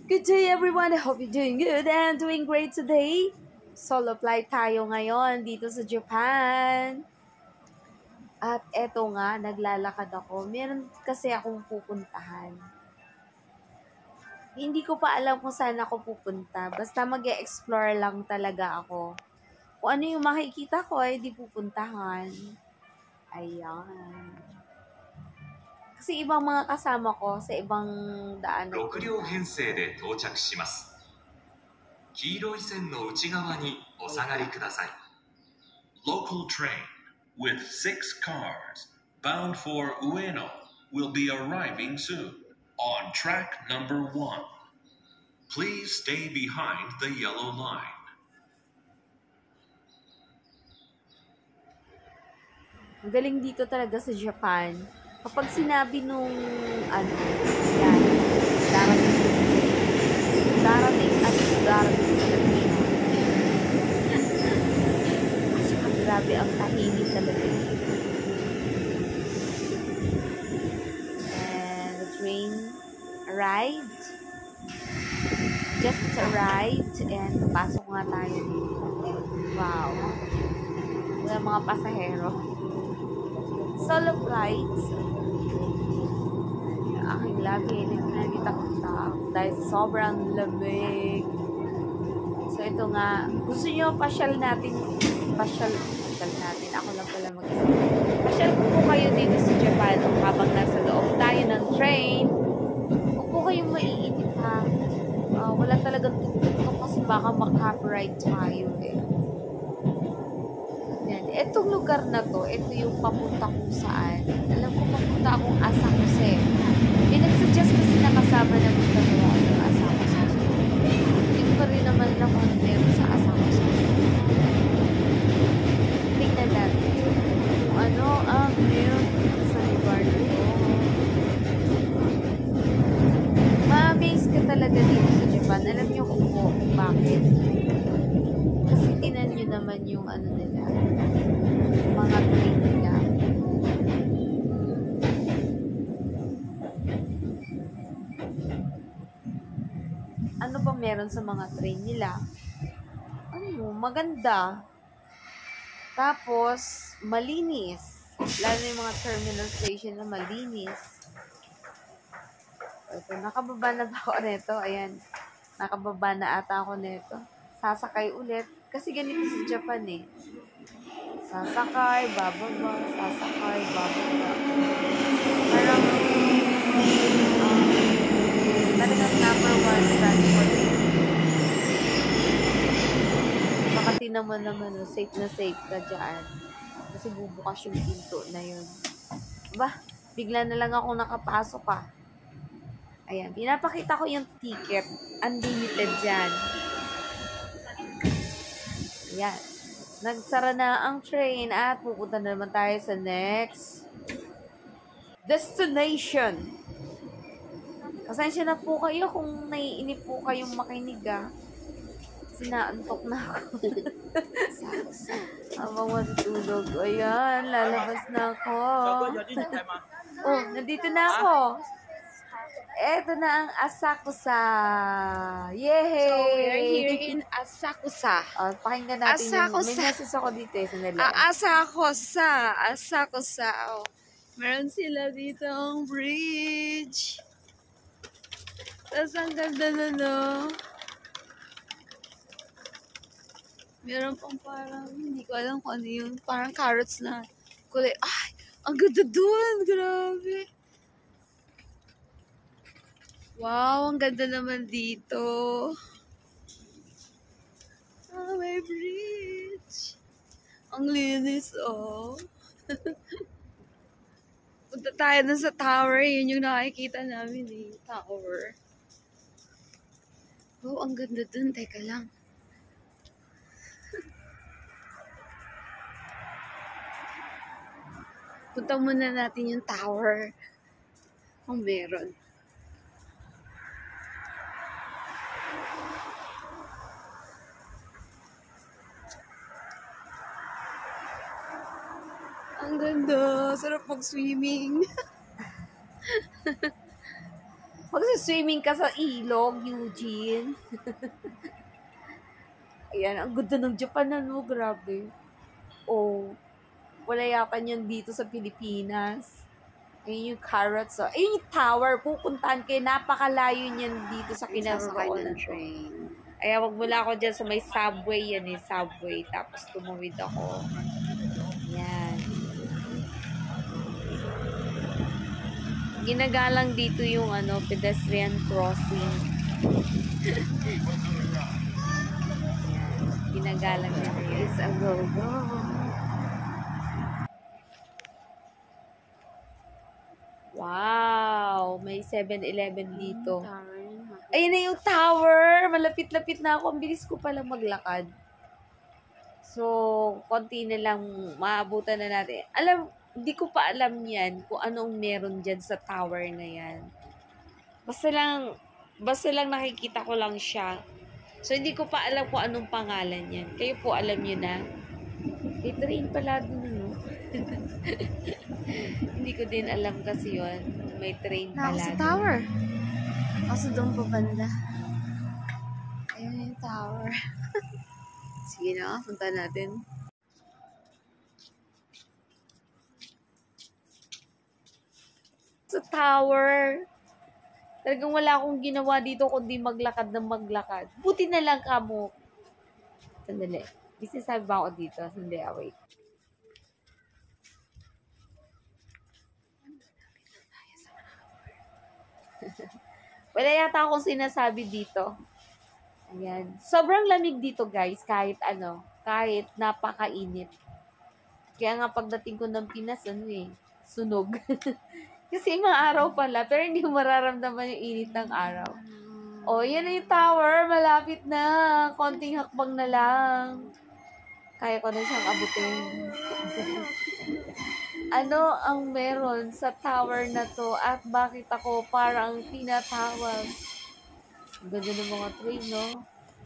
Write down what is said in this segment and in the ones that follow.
Good day everyone! I hope you're doing good and doing great today. Solo flight tayo ngayon dito sa Japan. At eto nga, naglalakad ako. Meron kasi akong pupuntahan. Hindi ko pa alam kung saan ako pupunta. Basta mag-e-explore lang talaga ako. Kung ano yung makikita ko, di pupuntahan. Ayan. Kasi ibang mga kasama ko sa ibang daan. 6両編成で到着します。黄色い線の内側にお下がりください。Local train with 6 cars bound for Ueno will be arriving soon on track number 1. Please stay behind the yellow line. Ang galing dito talaga sa Japan. Kapag sinabi nung, yan, darating at darating siya. Kasi grabe ang tahimik talaga. And the train arrived. Just arrived. And pasok nga tayo. Wow. Wala mga pasahero. Solo flights. Aking lagi nakita ko dahil sobrang lamig. So ito nga, gusto nyo pasyal natin. Ako lang pala mag-isa. Pasyal ko po kayo dito sa Japan habang nasa loob tayo ng train. Huwag po kayong maiinip ha. Wala talagang tuk-tuk kasi baka mag-copyright tayo eh. Yan. Itong lugar na to, ito yung papunta kung saan. Alam ko papunta akong Asakuse. Nag-suggest kasi nakasama na magkagawa yung Asakuse. Hindi ko pa rin naman na kung meron sa Asakuse. Tingnan natin kung ano ang meron dito sa lugar na to. Ma-amaze ka talaga dito sa Japan. Alam niyo kung bakit. Kasi tinan nyo naman yung nila. Mga train nila. Ano ba meron sa mga train nila? Maganda. Tapos, malinis. Lalo yung mga terminal station na malinis. Ito, nakababa na ba ako nito? Ayan. Nakababa na ata ako nito. Sasakay ulit. Kasi ganito sa Japan eh. Sasakay, bababa, sasakay, bababa. Parang, talagang number 1 transportation. Baka tinan mo naman, safe na safe ka dyan. Kasi bubukas yung pinto na yun. Bigla na lang ako nakapasok ah. Ayan, pinapakita ko yung ticket. Unlimited dyan. Ayan. Nagsara na ang train at pupunta na naman tayo sa next destination. Pasensya na po kayo kung naiinip po kayong makinig ah. Kasi naantok na ako. Habang matutulog. Ayan, lalabas na ako. Oh, nandito na ako. Eto na ang Asakusa. Yay! So, we're here in Asakusa. Pakinggan natin Asakusa. May message ako dito eh. Sandali. Asakusa. Oh. Meron sila dito ang bridge. Tapos ang ganda na no. Meron pang parang, hindi ko alam kung ano yun. Parang carrots na kulay. Ay, ang ganda doon. Grabe. Wow, ang ganda naman dito. May bridge. Ang linis, oh. Punta tayo dun sa tower. Yun yung nakikita namin, eh. Tower. Oh, ang ganda dun. Teka lang. Punta muna natin yung tower. Kung meron. Ang ganda. Sarap mag-swimming. Magsiswimming ka sa ilog, Eugene. Ayan, ang ganda ng Japan mo, grabe. Oh, wala yata niyan dito sa Pilipinas. Ayun yung carrots. Oh. Ayun yung tower, pupuntahan kayo. Napakalayo niyan dito sa kinaroroonan ko. Ay, wag mula ako dyan sa may subway yan eh, subway. Tapos tumawid ako. Yan. Ginagalang dito yung pedestrian crossing. Ginagalang niya. It's a go-go. Wow! May 7-Eleven dito. Ayun na yung tower! Malapit-lapit na ako. Ang bilis ko palang maglakad. So, konti na lang maabutan na natin. Hindi ko pa alam yan kung anong meron dyan sa tower na yan. Basta lang nakikita ko lang siya. So, hindi ko pa alam kung anong pangalan yan. Kayo po alam nyo na. May train pala dun, no? Hindi ko din alam kasi yun. May train pala. Nako sa tower. Kaso doon pa banda. Ayun yung tower. Sige na, punta natin. Sa tower. Talagang wala akong ginawa dito kundi maglakad ng maglakad. Buti na lang kamo. Sandali. Sabi ba ako dito? Sandali, wait. Wala yata akong sinasabi dito. Ayan. Sobrang lamig dito, guys. Kahit napakainit. Kaya nga pagdating ko ng Pinas, sunog. Kasi mga araw pala, pero hindi mo mararamdaman yung init ng araw. Oh, yan na yung tower. Malapit na. Konting hakbang na lang. Kaya ko na siyang abutin. Ano ang meron sa tower na to at bakit ako parang tinatawag? Ganda ng mga train, no?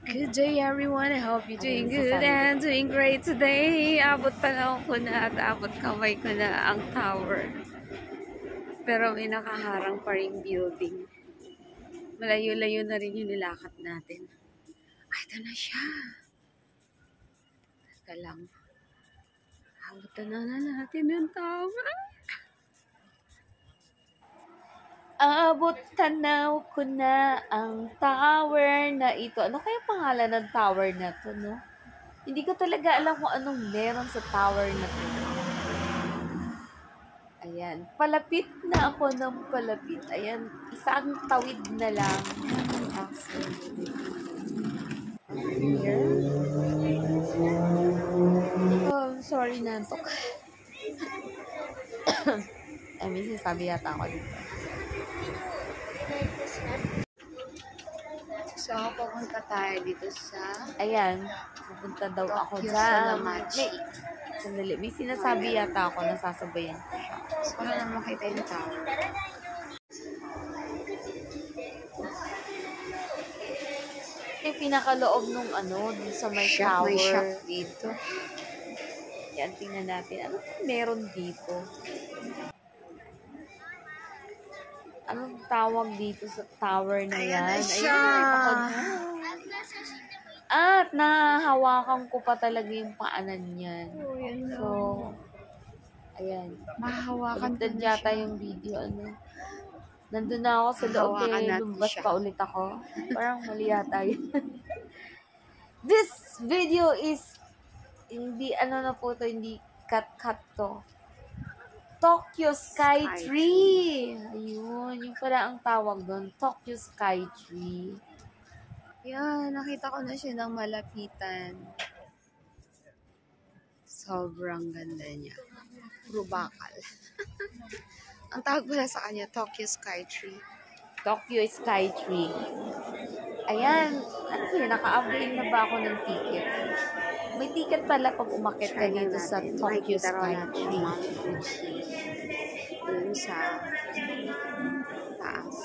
Good day everyone. I hope you're doing good and doing great today. Abot panahon ko na at abot kamay ko na ang tower. Pero may nakaharang pa ring building. Malayo-layo na rin yung nilakad natin. Ay, ito na siya. Teka lang. Abutan na natin yung tower. Abot tanaw ko na ang tower na ito. Ano kaya pangalan ng tower na to, no? Hindi ko talaga alam kung anong meron sa tower na to. Ayan. Palapit na ako ng palapit. Ayan. Isang tawid na lang. Here. Oh, sorry, nantok. Ay, may sinasabi yata ako dito. So, pupunta tayo dito sa Ayan. Pupunta daw ako Tokyo dyan. Solamachi. Sandali. May sinasabi yata ako. Nasasabayan ko siya. So, wala na makita yung tower. Yung pinakaloob nung dun sa may tower. May shop dito. Yan, tingnan natin. Ano meron dito? Anong tawag dito sa tower na yan? Ayan na siya! At nahahawakan ko pa talaga yung paanan niyan. Oh, yan na. So, ayan. Mahahawakan Pagtad na yata siya. yung video, Nandun na ako sa loob Hawakan eh. natin Lumabas siya. pa ulit ako. Parang mali yata yun. This video is hindi na po to, hindi cut to. Tokyo Sky Tree. Ayun, yung pala ang tawag doon. Tokyo Sky Tree. Yan, nakita ko na siya ng malapitan. Sobrang ganda niya. Puro bakal. Ang tawag pala sa kanya, Tokyo Sky Tree. Tokyo Sky Tree. Ayan, naka-avail na ba ako ng ticket? May ticket pala pag umakit ka dito sa Tokyo Sky Tree. Dun sa taas.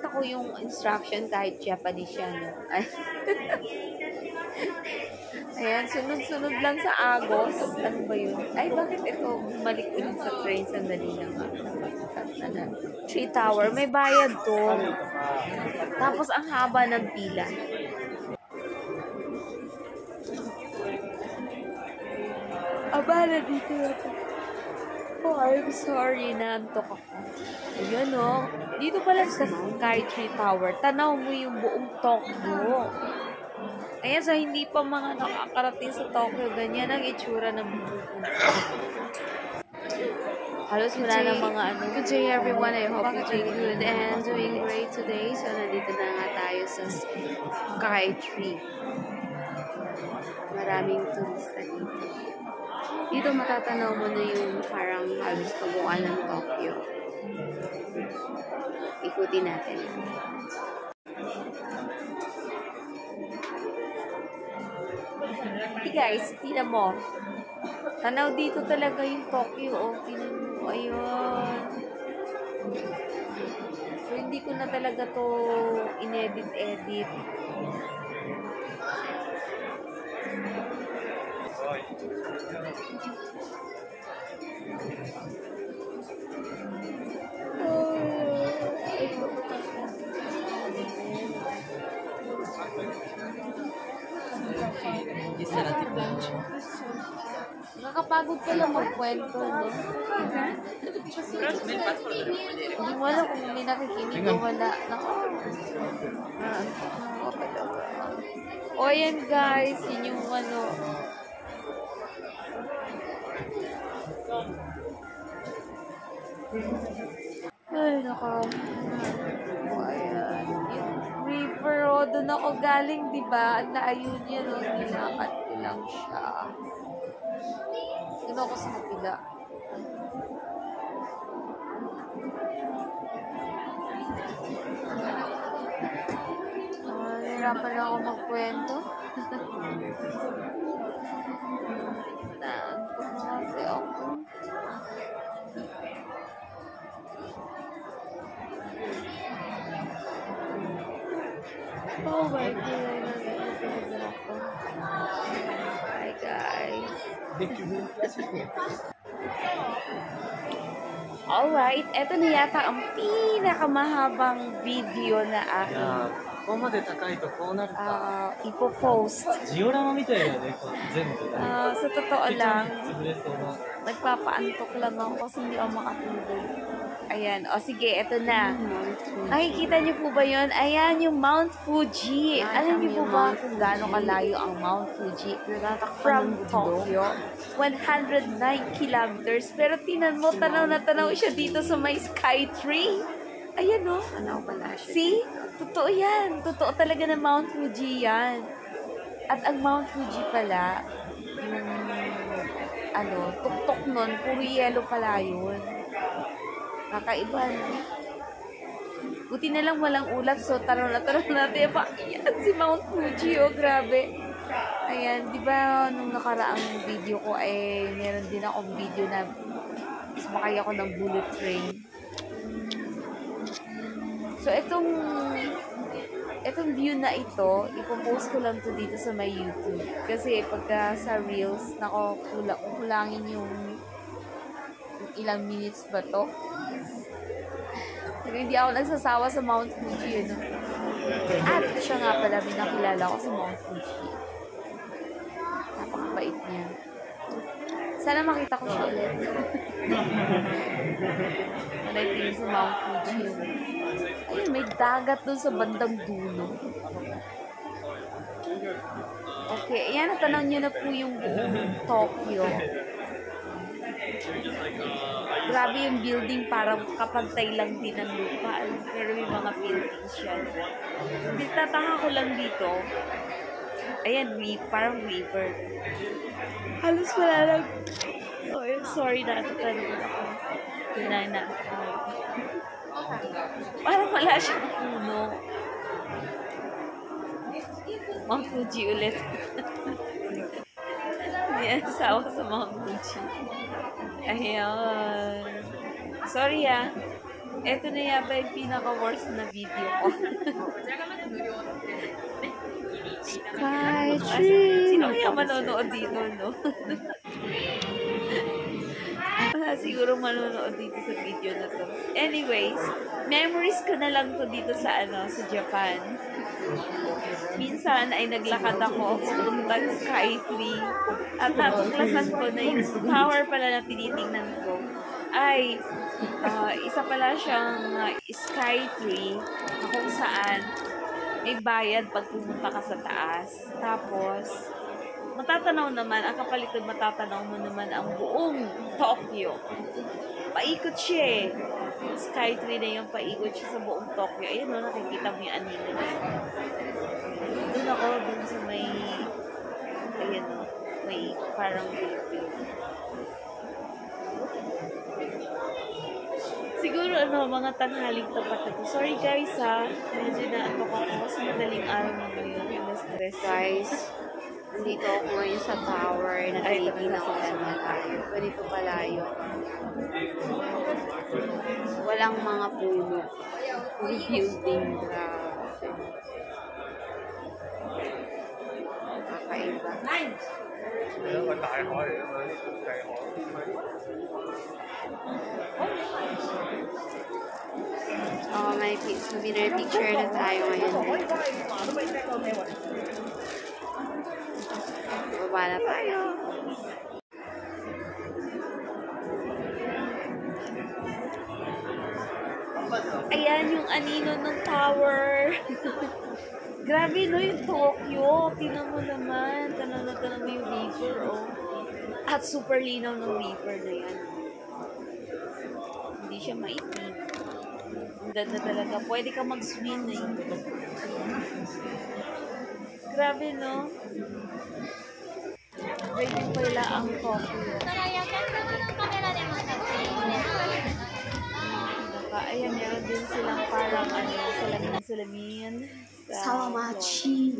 Ako yung instruction kahit Japanese yan. No? Ayan, sunod-sunod lang sa Agos. Ano ba yun? Ay, bakit ito bumalik ulit sa train? Sandali lang. 3 Tower. May bayad to. Tapos ang haba ng pila. Abala dito na po. Oh, I'm sorry. Naantok ako. Ayan o. Dito pala sa Sky 3 Tower. Tanaw mo yung buong Tokyo. Ayan, so hindi pa mga nakakarating sa Tokyo. Ganyan ang itsura ng buong. Halos wala na mga ano. Good day everyone. I hope you're doing good and doing great today. So, nandito na nga tayo sa Sky 3. Maraming turista dito. Dito matatanaw mo na yung parang halos kabuuan ng Tokyo. Ikutin natin. Hey guys, tingnan mo. Tanaw dito talaga yung Tokyo. Oh, tingnan mo. Ayun. So, hindi ko na talaga to inedit-edit. Nakakapagod ka lang magkwento, no? Hindi mo alam kung may nakikinig o wala. O yan guys, yun yung ano. Ay, naka. Ayan. Yung river, o, doon ako galing, diba? Ang layo niya, no? Nilakad ko lang siya. Doon ako sa kapila. Nahirapan ako magkwento. Naantok na kasi ako. Oh my God. Hi guys. Alright, eto na yata ang pinakamahabang video na aking ipopost. Sa totoo lang, nagpapaantok lang ako kasi hindi ako makatulog. Ayan, o sige, eto na. Nakikita niyo po ba yun? Ayan yung Mount Fuji. Alam niyo po ba kung gaano kalayo ang Mount Fuji from Tokyo? 109 kilometers. Pero tinan mo, tanaw na tanaw siya dito sa may Sky Tree. Ayan o. Tanaw pala siya. See? Totoo yan. Totoo talaga na Mount Fuji yan. At ang Mount Fuji pala, yung tuktok nun, puro yelo pala yun. Kakaiba, no? Buti na lang walang ulap, so tanaw natin. Ayan, si Mount Fuji, oh, grabe. Ayan, di ba nung nakaraang video ko, meron din akong video na sumakay ako ng bullet train. So, itong view na ito, ipopost ko lang to dito sa my YouTube. Kasi pagka sa Reels, kulangin yung ilang minutes ba to. Pero hindi ako nagsasawa sa Mount Fuji, no? At siya nga pala, binakilala ko sa Mount Fuji. Napakabait niya. Sana makita ko siya ulit. Nalaiting sa Mount Fuji. Ayun, may dagat dun sa bandang dulo. Okay, ayan, natanaw niyo na po yung buong Tokyo. Grabe yung building, parang kapantay lang din ng lupa. Pero may mga buildings siya. Hindi, tataka ko lang dito. Ayan, parang river. Halos wala lang. Oh, sorry na. Tutulog ako. Tunay na. Parang wala siyang puno. Mount Fuji ulit. Hindi yan sawa sa Mount Fuji. Ayan. Sorry Ito na yata yung pinaka-worst na video ko. Skytree. Sino kaya manonood dito, no? Siguro manonood dito sa video na to. Anyways, memories ko na lang to dito sa sa Japan. Minsan ay naglakad ako puntang Skytree at natuklasan ko na yung tower pala na tinitingnan ko ay isa pala siyang Skytree na kung saan may bayad pag pumunta ka sa taas. Tapos, matatanaw naman, ang kapalit doon, matatanaw mo naman ang buong Tokyo. Paikot siya eh. Skytree na yung paikot siya sa buong Tokyo. Ayun no, nakikita mo yung anino na yun. Doon ako, doon sa may, ayun no, may parang building. Siguro mga tanghaling tapat na to. Sorry guys ha, medyo na ako kasi madaling araw na ngayon. Na-stress Guys, nandito ako ngayon sa tower na tinitingnan ko sa malayo. Ganito palayo. Walang mga puno. Puro building. Grabe. Kakaiba. May souvenir picture na tayo ngayon. Baba na tayo. Ayan yung anino ng tower. Grabe no yung Tokyo. Tingnan mo naman. Tanaw mo yung river oh. At super linaw ng river na yan. Hindi siya maitim. Ang ganda talaga. Pwede ka mag-swim eh. Grabe no. Rating pala ang Tokyo. Ayan, meron din silang parang salamin. Sawamachi.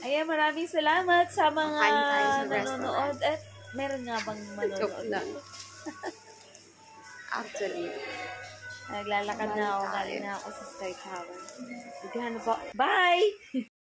Ayan, maraming salamat sa mga Kain tayo sa nanonood. At meron nga bang manonood? Joke lang. Actually. Naglalakad na ako. Galing na ako sa Sky Tower. Bigyan na po. Bye!